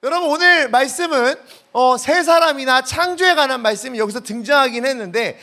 여러분, 오늘 말씀은 세 사람이나 창조에 관한 말씀이 여기서 등장하긴 했는데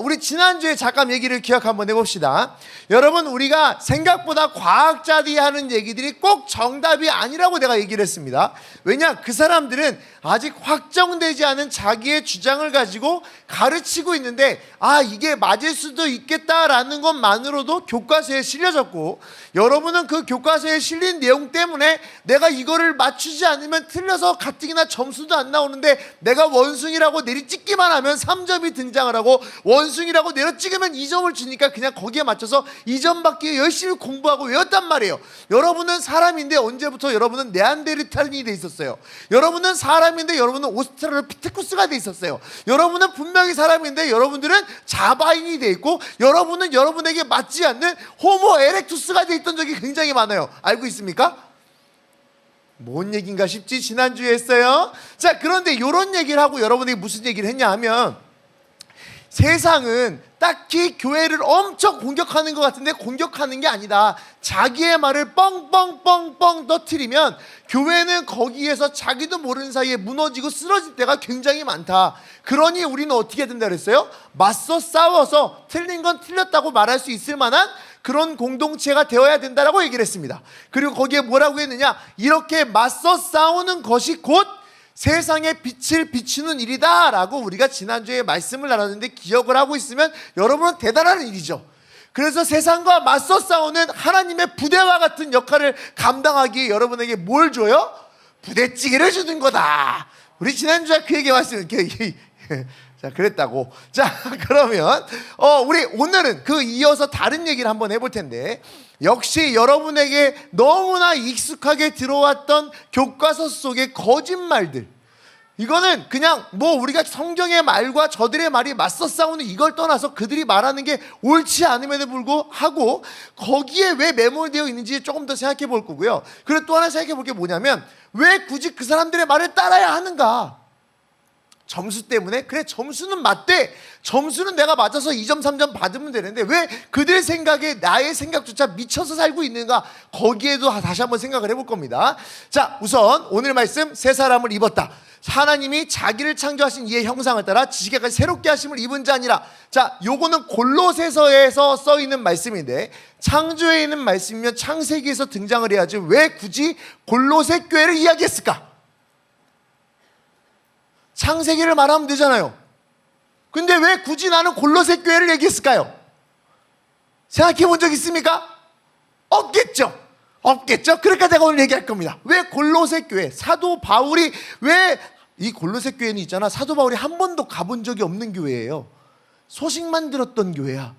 우리 지난주에 잠깐 얘기를 기억 한번 해봅시다. 여러분, 우리가 생각보다 과학자들이 하는 얘기들이 꼭 정답이 아니라고 내가 얘기를 했습니다. 왜냐? 그 사람들은 아직 확정되지 않은 자기의 주장을 가지고 가르치고 있는데 이게 맞을 수도 있겠다라는 것만으로도 교과서에 실려졌고, 여러분은 그 교과서에 실린 내용 때문에 내가 이거를 맞추지 않으면 틀려서 가뜩이나 점수도 안 나오는데 내가 원숭이라고 내리찍기만 하면 3점이 등장을 하고, 원숭이라고 내려찍으면 2점을 주니까 그냥 거기에 맞춰서 2점 받기 위해 열심히 공부하고 외웠단 말이에요. 여러분은 사람인데 언제부터 여러분은 네안데르탈인이 돼 있었어요? 여러분은 사람인데 여러분은 오스트랄로피테쿠스가 돼 있었어요. 여러분은 분명히 사람인데 여러분들은 자바인이 돼 있고, 여러분은 여러분에게 맞지 않는 호모 에렉투스가 돼 있던 적이 굉장히 많아요. 알고 있습니까? 뭔 얘기인가 싶지? 지난주에 했어요. 자, 그런데 이런 얘기를 하고 여러분에게 무슨 얘기를 했냐 하면, 세상은 딱히 교회를 엄청 공격하는 것 같은데 공격하는 게 아니다. 자기의 말을 뻥뻥뻥뻥 터뜨리면 교회는 거기에서 자기도 모르는 사이에 무너지고 쓰러질 때가 굉장히 많다. 그러니 우리는 어떻게 된다 그랬어요? 맞서 싸워서 틀린 건 틀렸다고 말할 수 있을 만한 그런 공동체가 되어야 된다라고 얘기를 했습니다. 그리고 거기에 뭐라고 했느냐? 이렇게 맞서 싸우는 것이 곧 세상에 빛을 비추는 일이다 라고 우리가 지난주에 말씀을 나눴는데, 기억을 하고 있으면 여러분은 대단한 일이죠. 그래서 세상과 맞서 싸우는 하나님의 부대와 같은 역할을 감당하기에 여러분에게 뭘 줘요? 부대찌개를 주는 거다. 우리 지난주에 그 얘기 말씀 자, 그랬다고. 자, 그러면 우리 오늘은 그 이어서 다른 얘기를 한번 해볼 텐데, 역시 여러분에게 너무나 익숙하게 들어왔던 교과서 속의 거짓말들, 이거는 그냥 우리가 성경의 말과 저들의 말이 맞서 싸우는 이걸 떠나서 그들이 말하는 게 옳지 않음에도 불구하고 거기에 왜 매몰되어 있는지 조금 더 생각해 볼 거고요. 그리고 또 하나 생각해 볼 게 뭐냐면, 왜 굳이 그 사람들의 말을 따라야 하는가? 점수 때문에? 그래, 점수는 맞대. 점수는 내가 맞아서 2점 3점 받으면 되는데 왜 그들 생각에 나의 생각조차 미쳐서 살고 있는가? 거기에도 다시 한번 생각을 해볼 겁니다. 자, 우선 오늘 말씀, 새 사람을 입었다. 하나님이 자기를 창조하신 이의 형상을 따라 지식에까지 새롭게 하심을 입은 자니라. 자, 요거는 골로새서에서 써 있는 말씀인데, 창조에 있는 말씀이면 창세기에서 등장을 해야지 왜 굳이 골로새 교회를 이야기했을까? 창세기를 말하면 되잖아요. 근데 왜 굳이 나는 골로새 교회를 얘기했을까요? 생각해 본 적 있습니까? 없겠죠. 그러니까 내가 오늘 얘기할 겁니다. 왜 골로새 교회, 사도 바울이 왜, 이 골로새 교회는 있잖아, 사도 바울이 한 번도 가본 적이 없는 교회예요. 소식만 들었던 교회야.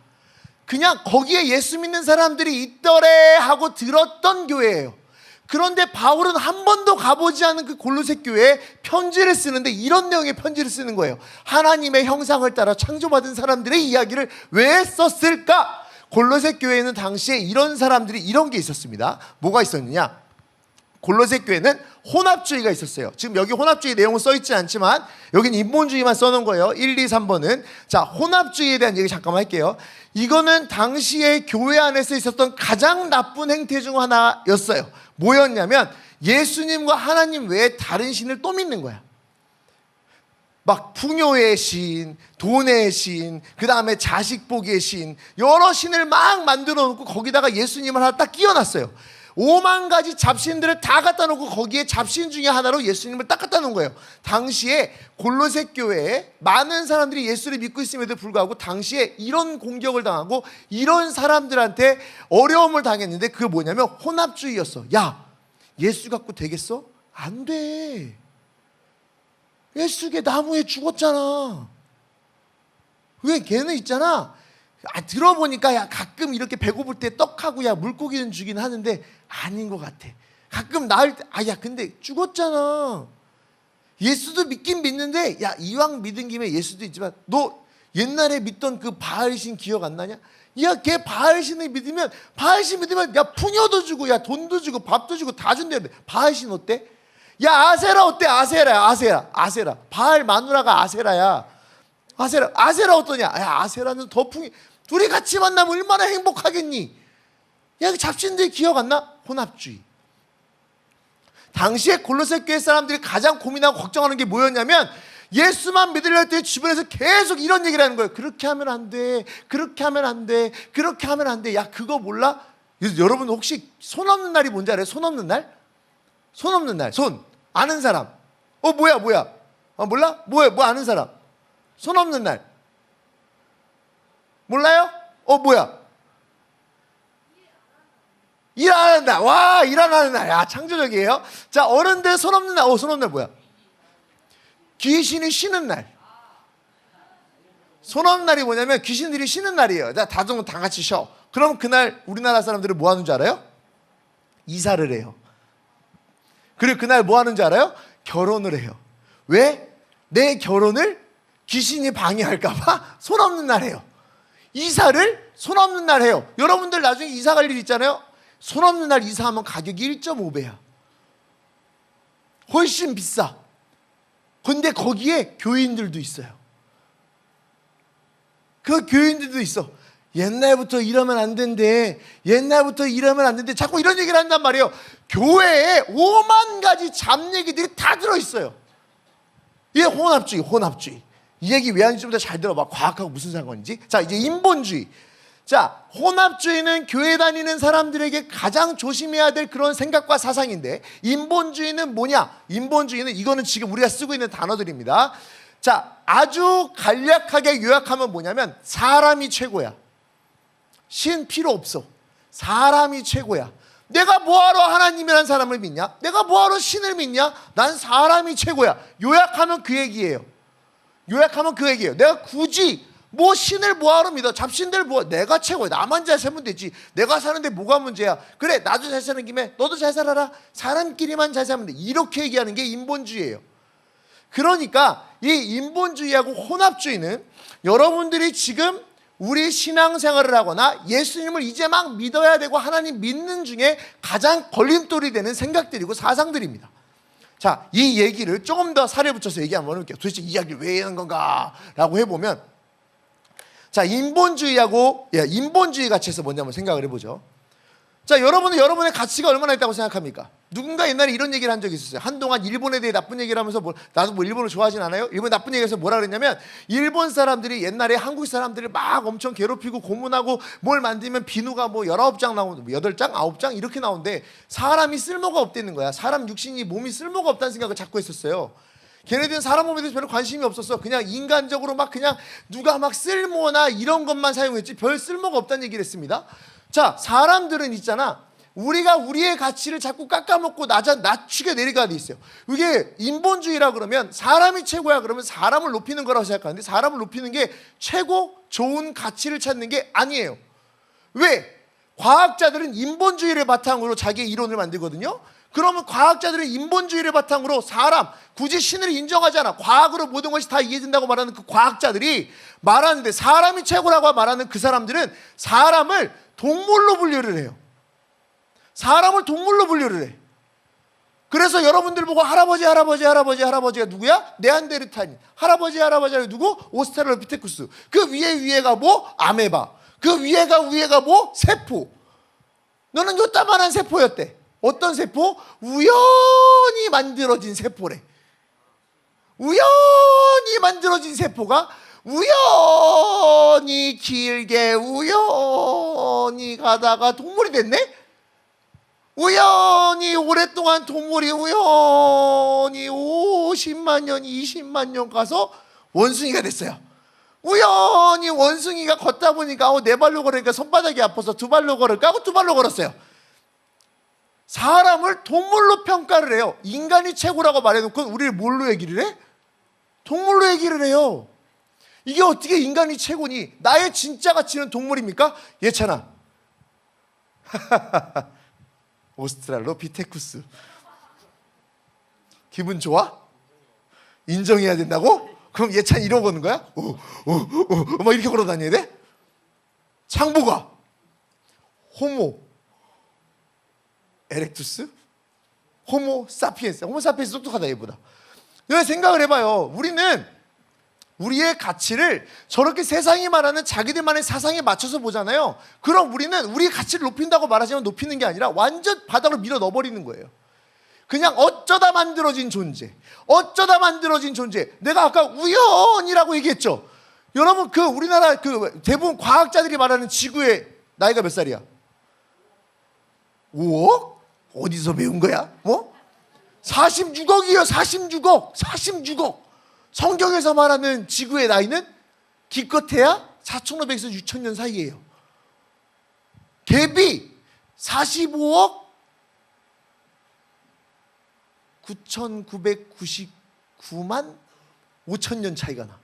그냥 거기에 예수 믿는 사람들이 있더래 하고 들었던 교회예요. 그런데 바울은 한 번도 가보지 않은 그 골로새 교회에 편지를 쓰는데 이런 내용의 편지를 쓰는 거예요. 하나님의 형상을 따라 창조받은 사람들의 이야기를 왜 썼을까? 골로새 교회에는 당시에 이런 사람들이, 이런 게 있었습니다. 뭐가 있었느냐? 골로새 교회는 혼합주의가 있었어요. 지금 여기 혼합주의 내용은 써있지 않지만 여기는 인본주의만 써놓은 거예요. 1, 2, 3번은. 자, 혼합주의에 대한 얘기 잠깐만 할게요. 이거는 당시에 교회 안에서 있었던 가장 나쁜 행태 중 하나였어요. 뭐였냐면, 예수님과 하나님 외에 다른 신을 또 믿는 거야. 막 풍요의 신, 돈의 신, 그 다음에 자식 복의 신, 여러 신을 막 만들어 놓고 거기다가 예수님을 하나 딱 끼워놨어요. 5만 가지 잡신들을 다 갖다 놓고 거기에 잡신 중에 하나로 예수님을 딱 갖다 놓은 거예요. 당시에 골로새 교회에 많은 사람들이 예수를 믿고 있음에도 불구하고 당시에 이런 공격을 당하고 이런 사람들한테 어려움을 당했는데, 그게 뭐냐면 혼합주의였어. 야, 예수 갖고 되겠어? 안 돼. 예수가 나무에 죽었잖아. 왜? 걔는 있잖아, 들어보니까 가끔 이렇게 배고플 때 떡하고 물고기는 주긴 하는데 아닌 것 같아. 가끔 나을 때 근데 죽었잖아. 예수도 믿긴 믿는데 이왕 믿은 김에 예수도 있지만, 너 옛날에 믿던 그 바알신 기억 안 나냐? 걔 바알신을 믿으면 풍요도 주고 돈도 주고 밥도 주고 다 준대. 바알신 어때? 아세라 어때? 아세라. 바알 마누라가 아세라야. 아세라 어떠냐? 아세라는 더 둘이 같이 만나면 얼마나 행복하겠니? 잡신들 기억 안 나? 혼합주의. 당시에 골로새 교회 사람들이 가장 고민하고 걱정하는 게 뭐였냐면 예수만 믿으려 할 때 주변에서 계속 이런 얘기를 하는 거예요. 그렇게 하면 안 돼. 그렇게 하면 안 돼. 그렇게 하면 안 돼. 야, 그거 몰라? 여러분 혹시 손 없는 날이 뭔지 알아요? 손 없는 날? 손 없는 날. 손. 아는 사람. 뭐야? 몰라? 뭐 아는 사람. 손 없는 날. 몰라요? 뭐야? 일 안 한다. 와, 일 안 하는 날. 야, 창조적이에요. 자, 어른들 손 없는 날. 손 없는 날 뭐야? 귀신이 쉬는 날. 손 없는 날이 뭐냐면 귀신들이 쉬는 날이에요. 자, 다 같이 쉬어. 그럼 그날 우리나라 사람들은 뭐 하는 줄 알아요? 이사를 해요. 그리고 그날 뭐 하는 줄 알아요? 결혼을 해요. 왜? 내 결혼을 귀신이 방해할까봐 손 없는 날 해요. 이사를 손 없는 날 해요. 여러분들 나중에 이사 갈 일 있잖아요. 손 없는 날 이사하면 가격이 1.5배야. 훨씬 비싸. 근데 거기에 교인들도 있어요. 그 교인들도 있어. 옛날부터 이러면 안 된대. 옛날부터 이러면 안 된대. 자꾸 이런 얘기를 한단 말이에요. 교회에 5만 가지 잡 얘기들이 다 들어있어요. 이게 혼합주의. 이 얘기 왜 하는지 좀 더 잘 들어봐. 과학하고 무슨 상관인지. 자, 이제 인본주의. 자, 혼합주의는 교회 다니는 사람들에게 가장 조심해야 될 그런 생각과 사상인데, 인본주의는 뭐냐? 인본주의는 이거는 지금 우리가 쓰고 있는 단어들입니다. 자, 아주 간략하게 요약하면 뭐냐면 사람이 최고야. 신 필요 없어. 사람이 최고야. 내가 뭐하러 하나님이라는 사람을 믿냐? 내가 뭐하러 신을 믿냐? 난 사람이 최고야. 요약하면 그 얘기예요. 내가 굳이 뭐 신을 뭐하러 믿어? 잡신들 내가 최고야. 나만 잘 살면 되지. 내가 사는데 뭐가 문제야? 그래, 나도 잘 사는 김에 너도 잘 살아라. 사람끼리만 잘 살면 돼. 이렇게 얘기하는 게 인본주의예요. 그러니까 이 인본주의하고 혼합주의는 여러분들이 지금 우리 신앙생활을 하거나 예수님을 이제 막 믿어야 되고 하나님 믿는 중에 가장 걸림돌이 되는 생각들이고 사상들입니다. 자, 이 얘기를 조금 더 살에 붙여서 얘기 한번 해볼게요. 도대체 이 이야기를 왜 하는 건가? 라고 해보면, 자, 인본주의 가치에서 뭔지 한번 생각을 해보죠. 자, 여러분은 여러분의 가치가 얼마나 있다고 생각합니까? 누군가 옛날에 이런 얘기를 한 적이 있었어요. 한동안 일본에 대해 나쁜 얘기를 하면서 나도 일본을 좋아하진 않아요. 일본 나쁜 얘기해서 뭐라 그랬냐면, 일본 사람들이 옛날에 한국 사람들을 막 엄청 괴롭히고 고문하고 뭘 만들면 비누가 19장 나오는데 8장? 9장? 이렇게 나오는데 사람이 쓸모가 없다는 거야. 사람 육신이 몸이 쓸모가 없다는 생각을 자꾸 했었어요. 걔네들은 사람 몸에 대해서 별로 관심이 없었어. 그냥 인간적으로 그냥 누가 쓸모나 이런 것만 사용했지 별 쓸모가 없다는 얘기를 했습니다. 자, 사람들은 있잖아. 우리가 우리의 가치를 자꾸 깎아먹고 낮추게 내려가야 돼 있어요. 이게 인본주의라 그러면 사람이 최고야 그러면 사람을 높이는 거라고 생각하는데, 사람을 높이는 게 최고 좋은 가치를 찾는 게 아니에요. 왜? 과학자들은 인본주의를 바탕으로 자기의 이론을 만들거든요. 그러면 과학자들은 인본주의를 바탕으로 사람, 굳이 신을 인정하지 않아. 과학으로 모든 것이 다 이해된다고 말하는 그 과학자들이 말하는데, 사람이 최고라고 말하는 그 사람들은 사람을 동물로 분류를 해요. 사람을 동물로 분류를 해. 그래서 여러분들 보고 할아버지가 누구야? 네안데르탈인. 할아버지가 누구? 오스트랄로피테쿠스. 그 위에가 아메바. 그 위에가 세포. 너는 요따만한 세포였대. 어떤 세포? 우연히 만들어진 세포래. 우연히 만들어진 세포가 우연히 길게 우연히 가다가 동물이 됐네? 우연히 오랫동안 동물이 우연히 50만 년, 20만 년 가서 원숭이가 됐어요. 우연히 원숭이가 걷다 보니까 네 발로 걸으니까 손바닥이 아파서 두 발로 걸을까 하고 두 발로 걸었어요. 사람을 동물로 평가를 해요. 인간이 최고라고 말해놓고 우리를 뭘로 얘기를 해? 동물로 얘기를 해요. 이게 어떻게 인간이 최고니? 나의 진짜 가치는 동물입니까? 예찬아. 오스트랄로피테쿠스. 기분 좋아? 인정해야 된다고? 그럼 예찬 이러고 오는 거야? 막 이렇게 걸어 다녀야 돼? 창보가 호모 에렉투스? 호모 사피엔스. 호모 사피엔스 똑똑하다 얘보다. 생각을 해봐요. 우리는 우리의 가치를 저렇게 세상이 말하는 자기들만의 사상에 맞춰서 보잖아요. 그럼 우리는 우리의 가치를 높인다고 말하지만 높이는 게 아니라 완전 바닥으로 밀어 넣어버리는 거예요. 그냥 어쩌다 만들어진 존재. 어쩌다 만들어진 존재. 내가 아까 우연이라고 얘기했죠. 여러분 그 우리나라 그 대부분 과학자들이 말하는 지구의 나이가 몇 살이야? 5억? 어디서 배운 거야? 뭐? 46억이요. 46억. 46억. 성경에서 말하는 지구의 나이는 기껏해야 4,500에서 6,000년 사이예요. 갭이 45억 9,999만 5천년 차이가 나.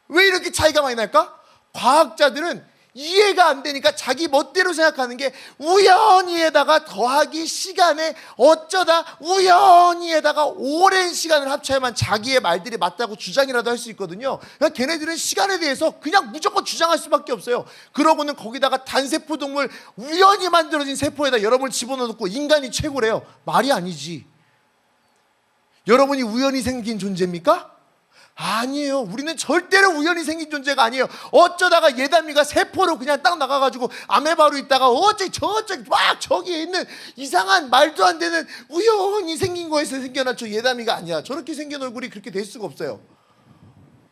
왜 이렇게 차이가 많이 날까? 과학자들은 이해가 안 되니까 자기 멋대로 생각하는 게 우연히에다가 더하기 시간에 어쩌다 우연히에다가 오랜 시간을 합쳐야만 자기의 말들이 맞다고 주장이라도 할 수 있거든요. 그러니까 걔네들은 시간에 대해서 그냥 무조건 주장할 수밖에 없어요. 그러고는 거기다가 단세포 동물 우연히 만들어진 세포에다 여러분을 집어넣고 인간이 최고래요. 말이 아니지. 여러분이 우연히 생긴 존재입니까? 아니에요. 우리는 절대로 우연히 생긴 존재가 아니에요. 어쩌다가 예담이가 세포로 그냥 딱 나가가지고 아메바로 있다가 어째 저쪽 막 저기에 있는 이상한 말도 안 되는 우연히 생긴 거에서 생겨난 저 예담이가 아니야. 저렇게 생긴 얼굴이 그렇게 될 수가 없어요.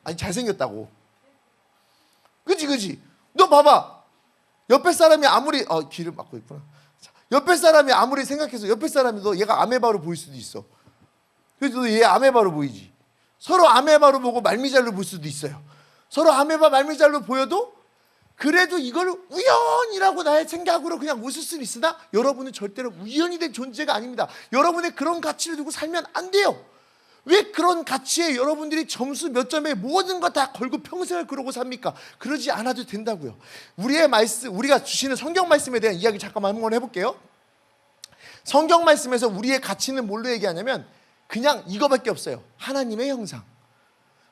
아니 잘생겼다고. 그지? 너 봐봐. 옆에 사람이 아무리 귀를 막고 있구나. 옆에 사람이 아무리 생각해서 옆에 사람이 너 얘가 아메바로 보일 수도 있어. 그래서 너 얘 아메바로 보이지. 서로 아메바로 보고 말미잘로 볼 수도 있어요. 서로 아메바 말미잘로 보여도 그래도 이걸 우연이라고 나의 생각으로 그냥 웃을 수는 있으나 여러분은 절대로 우연이 된 존재가 아닙니다. 여러분의 그런 가치를 두고 살면 안 돼요. 왜 그런 가치에 여러분들이 점수 몇 점에 모든 거 다 걸고 평생을 그러고 삽니까? 그러지 않아도 된다고요. 우리의 말씀, 우리가 주시는 성경 말씀에 대한 이야기 잠깐만 한번 해볼게요. 성경 말씀에서 우리의 가치는 뭘로 얘기하냐면 그냥 이거밖에 없어요. 하나님의 형상.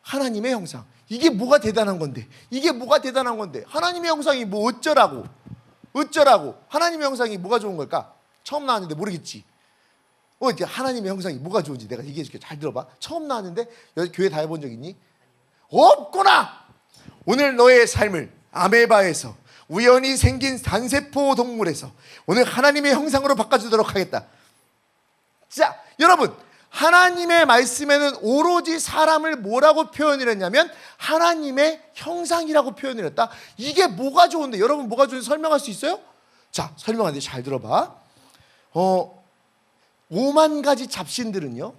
하나님의 형상. 이게 뭐가 대단한 건데? 이게 뭐가 대단한 건데? 하나님의 형상이 뭐 어쩌라고? 어쩌라고? 하나님의 형상이 뭐가 좋은 걸까? 처음 나왔는데 모르겠지. 이제 하나님의 형상이 뭐가 좋은지 내가 얘기해 줄게. 잘 들어봐. 처음 나왔는데 여기 교회 다녀본 적 있니? 없구나. 오늘 너의 삶을 아메바에서 우연히 생긴 단세포 동물에서 오늘 하나님의 형상으로 바꿔주도록 하겠다. 자, 여러분. 하나님의 말씀에는 오로지 사람을 뭐라고 표현을 했냐면 하나님의 형상이라고 표현을 했다. 이게 뭐가 좋은데? 여러분 뭐가 좋은지 설명할 수 있어요? 자, 설명하는데 잘 들어봐. 5만 가지 잡신들은요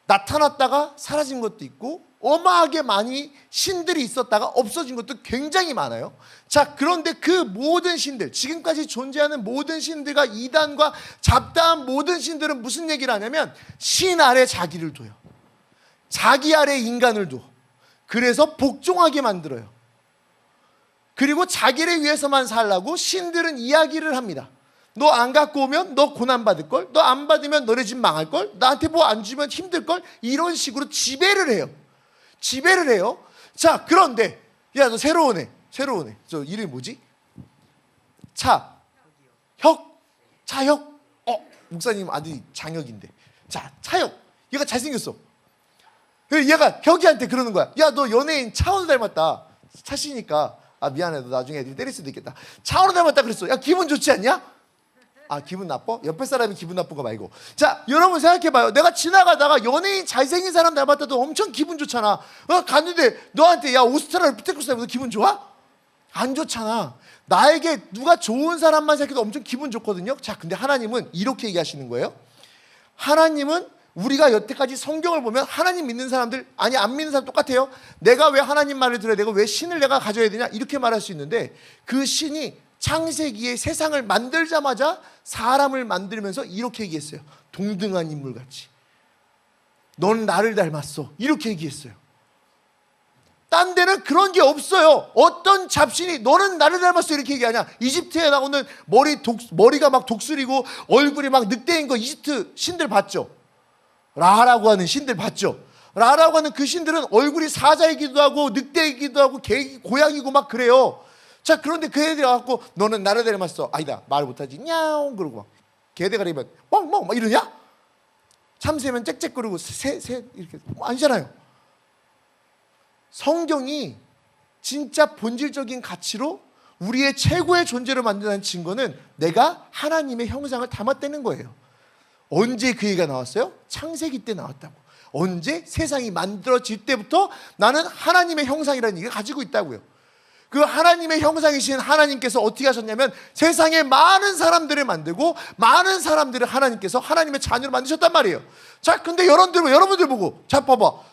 나타났다가 사라진 것도 있고 어마하게 많이 신들이 있었다가 없어진 것도 굉장히 많아요. 자, 그런데 그 모든 신들, 지금까지 존재하는 모든 신들과 이단과 잡다한 모든 신들은 무슨 얘기를 하냐면 신 아래 자기를 둬요. 자기 아래 인간을 둬. 그래서 복종하게 만들어요. 그리고 자기를 위해서만 살라고 신들은 이야기를 합니다. 너 안 갖고 오면 너 고난받을걸? 너 안 받으면 너네 집 망할걸? 나한테 뭐 안 주면 힘들걸? 이런 식으로 지배를 해요. 지배를 해요. 자, 그런데 야, 너 새로 오네. 저 이름이 뭐지? 차혁. 목사님 아들이 장혁인데. 자, 차혁. 얘가 잘생겼어. 얘가 혁이한테 그러는 거야. 야, 너 연예인 차은우 닮았다. 차시니까 미안해. 너 나중에 애들이 때릴 수도 있겠다. 차은우 닮았다 그랬어. 야, 기분 좋지 않냐? 기분 나빠? 옆에 사람이 기분 나쁜 거 말고. 자, 여러분 생각해봐요. 내가 지나가다가 연예인 잘생긴 사람 닮았다도 엄청 기분 좋잖아. 갔는데 너한테 야 오스트랄로피테쿠스 닮았다 기분 좋아? 안 좋잖아. 나에게 누가 좋은 사람만 생각해도 엄청 기분 좋거든요. 자, 근데 하나님은 이렇게 얘기하시는 거예요. 하나님은 우리가 여태까지 성경을 보면 하나님 믿는 사람들, 아니 안 믿는 사람 똑같아요. 내가 왜 하나님 말을 들어야 되고 왜 신을 내가 가져야 되냐 이렇게 말할 수 있는데 그 신이 창세기에 세상을 만들자마자 사람을 만들면서 이렇게 얘기했어요. 동등한 인물같이. 넌 나를 닮았어. 이렇게 얘기했어요. 딴 데는 그런 게 없어요. 어떤 잡신이 너는 나를 닮았어 이렇게 얘기하냐. 이집트에 나오는 머리가 막 독수리고 얼굴이 막 늑대인 거 이집트 신들 봤죠? 라라고 하는 신들 봤죠? 라라고 하는 그 신들은 얼굴이 사자이기도 하고 늑대이기도 하고 고양이고 막 그래요. 자, 그런데 그 애들이 와갖고 너는 나를 닮았어. 아니다, 말 못하지. 냐옹 그러고 막 개대가리면 멍멍 막 이러냐? 참새면 짹짹거리고 새 이렇게 아니잖아요. 성경이 진짜 본질적인 가치로 우리의 최고의 존재로 만든다는 증거는 내가 하나님의 형상을 담았다는 거예요. 언제 그 얘기가 나왔어요? 창세기 때 나왔다고. 언제? 세상이 만들어질 때부터 나는 하나님의 형상이라는 얘기를 가지고 있다고요. 그 하나님의 형상이신 하나님께서 어떻게 하셨냐면 세상에 많은 사람들을 만들고 많은 사람들을 하나님께서 하나님의 자녀로 만드셨단 말이에요. 자, 근데 여러분들 보고, 자, 봐봐.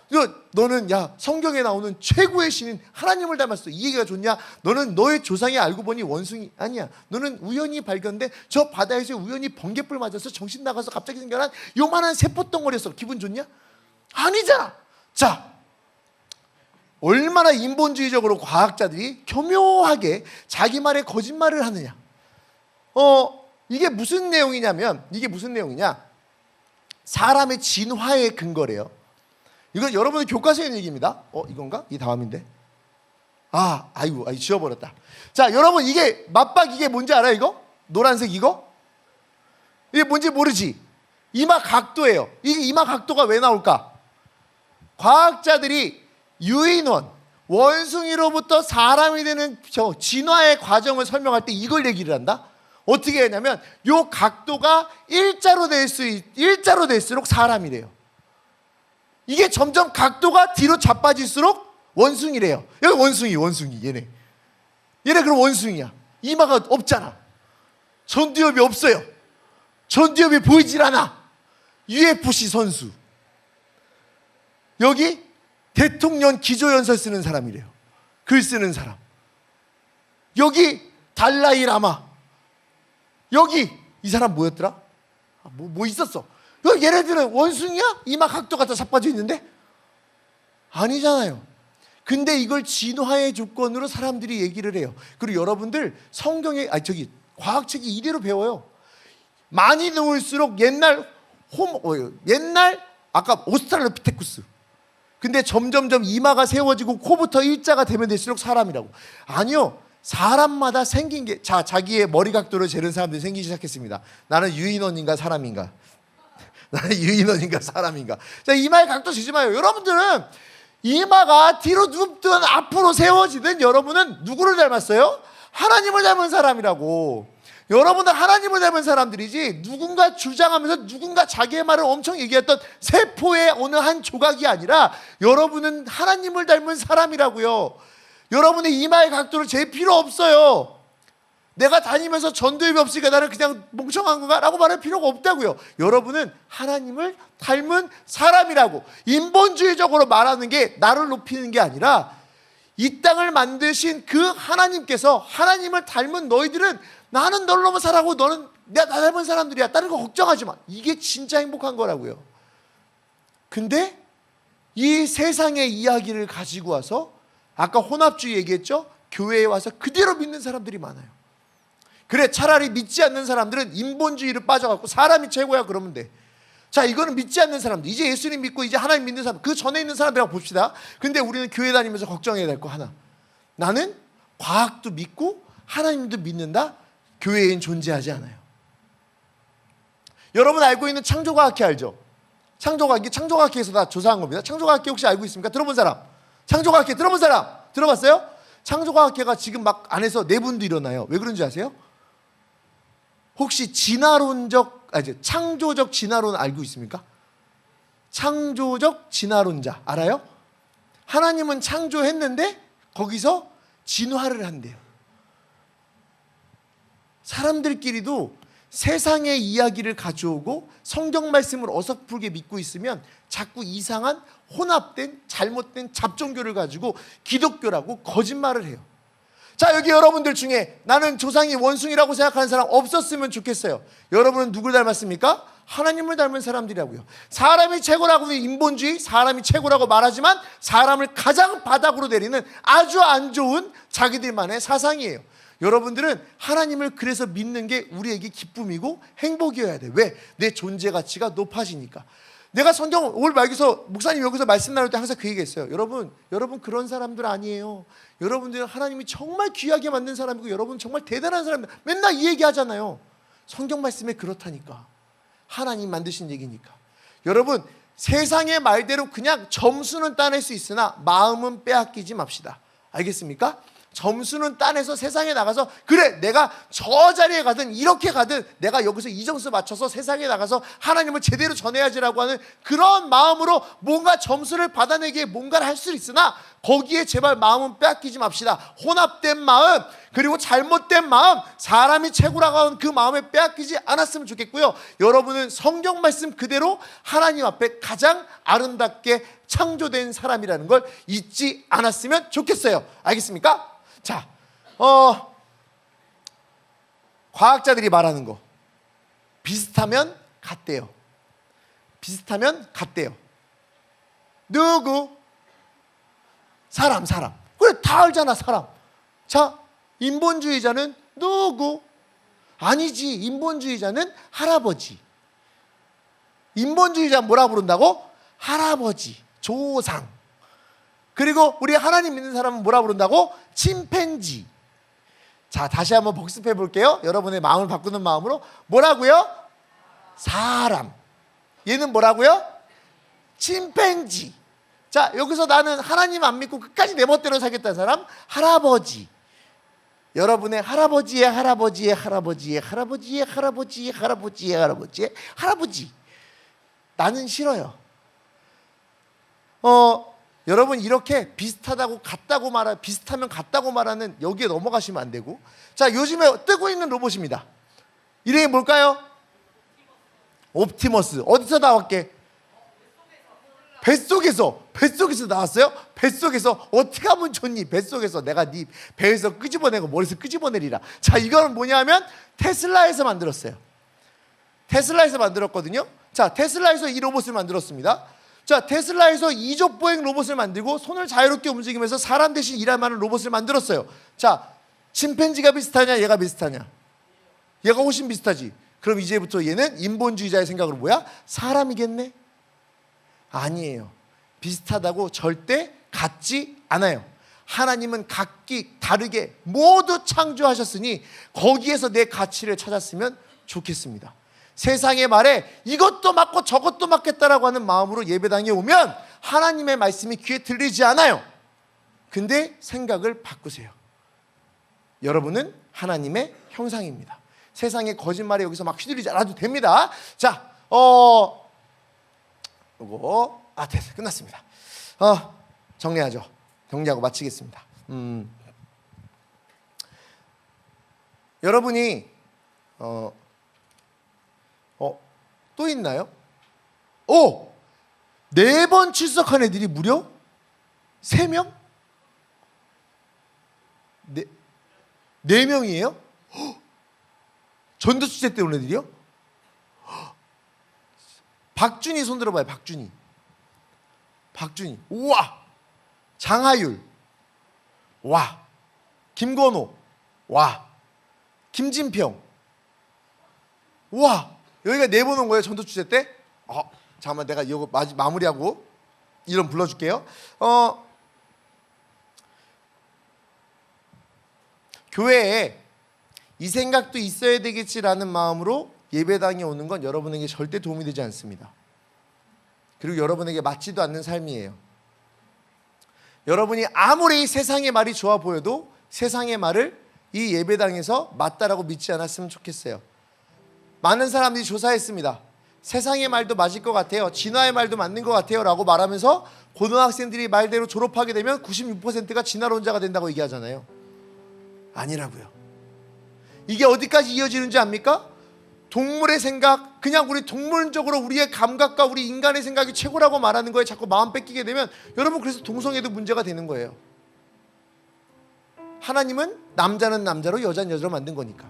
너는 성경에 나오는 최고의 신인 하나님을 닮았어. 이 얘기가 좋냐? 너는 너의 조상이 알고 보니 원숭이 아니야. 너는 우연히 발견된 저 바다에서 우연히 번갯불 맞아서 정신 나가서 갑자기 생겨난 요만한 세포덩어리였어. 기분 좋냐? 아니잖아. 자, 얼마나 인본주의적으로 과학자들이 교묘하게 자기 말에 거짓말을 하느냐. 이게 무슨 내용이냐? 사람의 진화의 근거래요. 이건 여러분의 교과서에 있는 얘기입니다. 이건가? 이 다음인데. 아이고, 지워버렸다. 자, 여러분, 이게 맞박, 이게 뭔지 알아요? 이거? 노란색 이거? 이게 뭔지 모르지? 이마 각도예요. 이게 이마 각도가 왜 나올까? 과학자들이 유인원, 원숭이로부터 사람이 되는 진화의 과정을 설명할 때 이걸 얘기를 한다. 어떻게 했냐면 요 각도가 일자로 될수록 사람이래요. 이게 점점 각도가 뒤로 자빠질수록 원숭이래요. 여기 원숭이 얘네 그럼 원숭이야. 이마가 없잖아. 전두엽이 없어요. 전두엽이 보이질 않아. UFC 선수. 여기 대통령 기조연설 쓰는 사람이래요. 글 쓰는 사람. 여기 달라이 라마. 여기 이 사람 뭐였더라? 뭐 있었어. 얘네들은 원숭이야? 이마 각도가 다 자빠져 있는데? 아니잖아요. 근데 이걸 진화의 조건으로 사람들이 얘기를 해요. 그리고 여러분들 성경에 과학책이 이대로 배워요. 많이 넣을수록 옛날 아까 오스트랄로피테쿠스. 근데 점점점 이마가 세워지고 코부터 일자가 되면 될수록 사람이라고. 아니요. 사람마다 생긴 게 자기의 머리 각도를 재는 사람들이 생기기 시작했습니다. 나는 유인원인가 사람인가? 자, 이마의 각도 재지 마요. 여러분들은 이마가 뒤로 눕든 앞으로 세워지든 여러분은 누구를 닮았어요? 하나님을 닮은 사람이라고. 여러분은 하나님을 닮은 사람들이지 누군가 주장하면서 누군가 자기의 말을 엄청 얘기했던 세포의 어느 한 조각이 아니라 여러분은 하나님을 닮은 사람이라고요. 여러분의 이마의 각도를 잴 필요 없어요. 내가 다니면서 전두엽이 없으니까 나는 그냥 멍청한 건가? 라고 말할 필요가 없다고요. 여러분은 하나님을 닮은 사람이라고. 인본주의적으로 말하는 게 나를 높이는 게 아니라 이 땅을 만드신 그 하나님께서 하나님을 닮은 너희들은 나는 널 너무 사랑하고 너는 나 닮은 사람들이야. 다른 거 걱정하지 마. 이게 진짜 행복한 거라고요. 근데 이 세상의 이야기를 가지고 와서 아까 혼합주의 얘기했죠? 교회에 와서 그대로 믿는 사람들이 많아요. 그래, 차라리 믿지 않는 사람들은 인본주의를 빠져갖고 사람이 최고야 그러면 돼. 자, 이거는 믿지 않는 사람들, 이제 예수님 믿고 이제 하나님 믿는 사람, 그 전에 있는 사람들하고 봅시다. 근데 우리는 교회 다니면서 걱정해야 될 거 하나. 나는 과학도 믿고 하나님도 믿는다. 교회엔 존재하지 않아요. 여러분 알고 있는 창조과학회 알죠? 창조과학회에서 다 조사한 겁니다. 창조과학회 혹시 알고 있습니까? 들어본 사람? 창조과학회 들어본 사람? 들어봤어요? 창조과학회가 지금 막 안에서 내분도 일어나요. 왜 그런지 아세요? 혹시 창조적 진화론 알고 있습니까? 창조적 진화론자 알아요? 하나님은 창조했는데 거기서 진화를 한대요. 사람들끼리도 세상의 이야기를 가져오고 성경 말씀을 어설프게 믿고 있으면 자꾸 이상한 혼합된 잘못된 잡종교를 가지고 기독교라고 거짓말을 해요. 자, 여기 여러분들 중에 나는 조상이 원숭이라고 생각하는 사람 없었으면 좋겠어요. 여러분은 누굴 닮았습니까? 하나님을 닮은 사람들이라고요. 사람이 최고라고 인본주의, 사람이 최고라고 말하지만 사람을 가장 바닥으로 내리는 아주 안 좋은 자기들만의 사상이에요. 여러분들은 하나님을 그래서 믿는 게 우리에게 기쁨이고 행복이어야 돼. 왜? 내 존재 가치가 높아지니까. 내가 성경 올 말기서 목사님 여기서 말씀 나눌 때 항상 그 얘기했어요. 여러분 그런 사람들 아니에요. 여러분들은 하나님이 정말 귀하게 만든 사람이고 여러분 정말 대단한 사람들. 맨날 이 얘기 하잖아요. 성경 말씀에 그렇다니까. 하나님 만드신 얘기니까. 여러분 세상의 말대로 그냥 점수는 따낼 수 있으나 마음은 빼앗기지 맙시다. 알겠습니까? 점수는 따내서 세상에 나가서 그래 내가 저 자리에 가든 이렇게 가든 내가 여기서 이 점수 맞춰서 세상에 나가서 하나님을 제대로 전해야지라고 하는 그런 마음으로 뭔가 점수를 받아내기에 뭔가를 할 수 있으나 거기에 제발 마음은 빼앗기지 맙시다. 혼합된 마음 그리고 잘못된 마음 사람이 최고라고 하는 그 마음에 빼앗기지 않았으면 좋겠고요. 여러분은 성경 말씀 그대로 하나님 앞에 가장 아름답게 창조된 사람이라는 걸 잊지 않았으면 좋겠어요. 알겠습니까? 자, 과학자들이 말하는 거 비슷하면 같대요. 비슷하면 같대요. 누구? 사람. 그래 다 알잖아 사람. 자, 인본주의자는 누구? 아니지. 인본주의자는 할아버지. 인본주의자 뭐라 부른다고? 할아버지, 조상. 그리고 우리 하나님 믿는 사람은 뭐라 부른다고? 침팬지. 자, 다시 한번 복습해 볼게요. 여러분의 마음을 바꾸는 마음으로. 뭐라고요? 사람. 얘는 뭐라고요? 침팬지. 자, 여기서 나는 하나님 안 믿고 끝까지 내 멋대로 살겠다는 사람 할아버지. 여러분의 할아버지의 할아버지의 할아버지의 할아버지의 할아버지의 할아버지의 할아버지의 할아버지. 나는 싫어요. 여러분 이렇게 비슷하다고 같다고 비슷하면 같다고 말하는 여기에 넘어가시면 안 되고. 자, 요즘에 뜨고 있는 로봇입니다. 이름이 뭘까요? 옵티머스. 어디서 나왔게? 뱃속에서 나왔어요? 뱃속에서 어떻게 하면 좋니? 뱃속에서 내가 네 배에서 끄집어내고 머리에서 끄집어내리라. 자, 이거는 뭐냐면 테슬라에서 만들었어요. 테슬라에서 만들었거든요. 자, 테슬라에서 이 로봇을 만들었습니다. 자, 테슬라에서 이족보행 로봇을 만들고 손을 자유롭게 움직이면서 사람 대신 일할 만한 로봇을 만들었어요. 자, 침팬지가 비슷하냐 얘가 비슷하냐? 얘가 훨씬 비슷하지. 그럼 이제부터 얘는 인본주의자의 생각으로 뭐야? 사람이겠네? 아니에요. 비슷하다고 절대 같지 않아요. 하나님은 각기 다르게 모두 창조하셨으니 거기에서 내 가치를 찾았으면 좋겠습니다. 세상의 말에 이것도 맞고 저것도 맞겠다라고 하는 마음으로 예배당에 오면 하나님의 말씀이 귀에 들리지 않아요. 근데 생각을 바꾸세요. 여러분은 하나님의 형상입니다. 세상의 거짓말에 여기서 막 휘둘리지 않아도 됩니다. 자, 요거 됐어. 끝났습니다. 정리하죠. 정리하고 마치겠습니다. 여러분이 또 있나요? 4번 출석한 애들이 무려 3명? 4명이에요? 전도축제 때 온 애들이요? 박준희 손 들어봐요. 박준희. 우와. 장하율. 와. 김건호. 와. 김진평. 우와. 여기가 4번 온 거예요. 전도축제 때. 잠깐만 내가 이거 마무리하고 이름 불러줄게요. 교회에 이 생각도 있어야 되겠지라는 마음으로 예배당에 오는 건 여러분에게 절대 도움이 되지 않습니다. 그리고 여러분에게 맞지도 않는 삶이에요. 여러분이 아무리 세상의 말이 좋아 보여도 세상의 말을 이 예배당에서 맞다라고 믿지 않았으면 좋겠어요. 많은 사람들이 조사했습니다. 세상의 말도 맞을 것 같아요. 진화의 말도 맞는 것 같아요 라고 말하면서 고등학생들이 말대로 졸업하게 되면 96%가 진화론자가 된다고 얘기하잖아요. 아니라고요. 이게 어디까지 이어지는지 압니까? 동물의 생각, 그냥 우리 동물적으로 우리의 감각과 우리 인간의 생각이 최고라고 말하는 거에 자꾸 마음 뺏기게 되면 여러분 그래서 동성애도 문제가 되는 거예요. 하나님은 남자는 남자로 여자는 여자로 만든 거니까.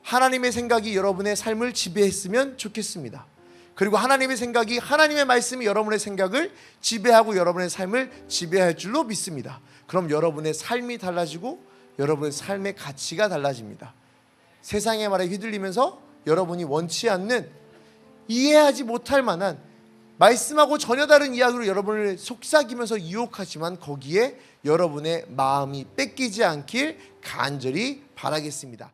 하나님의 생각이 여러분의 삶을 지배했으면 좋겠습니다. 그리고 하나님의 생각이 하나님의 말씀이 여러분의 생각을 지배하고 여러분의 삶을 지배할 줄로 믿습니다. 그럼 여러분의 삶이 달라지고 여러분의 삶의 가치가 달라집니다. 세상의 말에 휘둘리면서 여러분이 원치 않는 이해하지 못할 만한 말씀하고 전혀 다른 이야기로 여러분을 속삭이면서 유혹하지만 거기에 여러분의 마음이 뺏기지 않길 간절히 바라겠습니다.